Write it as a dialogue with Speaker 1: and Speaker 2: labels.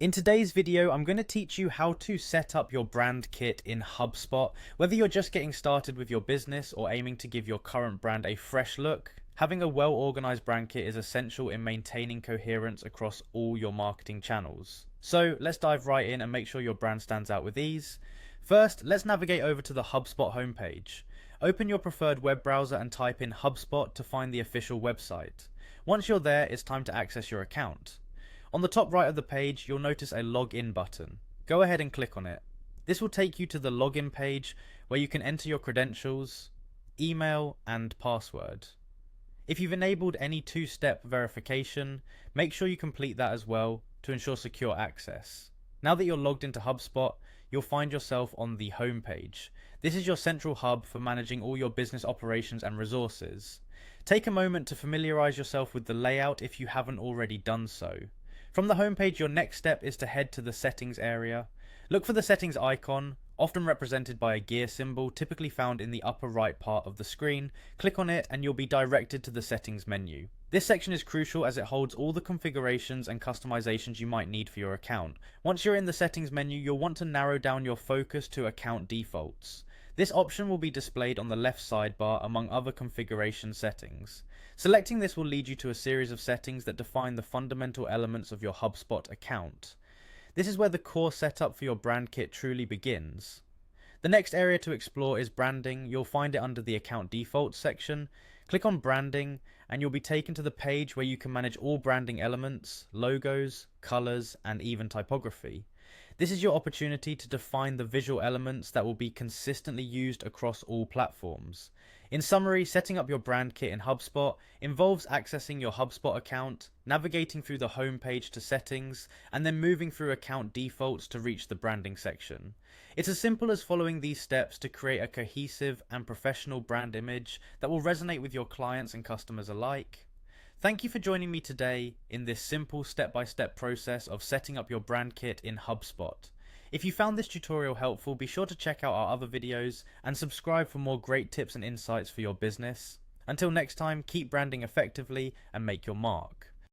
Speaker 1: In today's video, I'm going to teach you how to set up your brand kit in Hubspot. Whether you're just getting started with your business or aiming to give your current brand a fresh look, having a well-organized brand kit is essential in maintaining coherence across all your marketing channels. So let's dive right in and make sure your brand stands out with ease. First, let's navigate over to the Hubspot homepage. Open your preferred web browser and type in Hubspot to find the official website. Once you're there, it's time to access your account. On the top right of the page, you'll notice a login button. Go ahead and click on it. This will take you to the login page where you can enter your credentials, email, and password. If you've enabled any two-step verification, make sure you complete that as well to ensure secure access. Now that you're logged into HubSpot, you'll find yourself on the home page. This is your central hub for managing all your business operations and resources. Take a moment to familiarize yourself with the layout if you haven't already done so. From the homepage, your next step is to head to the settings area. Look for the settings icon, often represented by a gear symbol, typically found in the upper right part of the screen. Click on it and you'll be directed to the settings menu. This section is crucial as it holds all the configurations and customizations you might need for your account. Once you're in the settings menu, you'll want to narrow down your focus to account defaults. This option will be displayed on the left sidebar among other configuration settings. Selecting this will lead you to a series of settings that define the fundamental elements of your HubSpot account. This is where the core setup for your brand kit truly begins. The next area to explore is branding. You'll find it under the account defaults section. Click on branding and you'll be taken to the page where you can manage all branding elements, logos, colors, and even typography. This is your opportunity to define the visual elements that will be consistently used across all platforms. In summary, setting up your brand kit in HubSpot involves accessing your HubSpot account, navigating through the home page to settings, and then moving through account defaults to reach the branding section. It's as simple as following these steps to create a cohesive and professional brand image that will resonate with your clients and customers alike. Thank you for joining me today in this simple step-by-step process of setting up your brand kit in HubSpot. If you found this tutorial helpful, be sure to check out our other videos and subscribe for more great tips and insights for your business. Until next time, keep branding effectively and make your mark.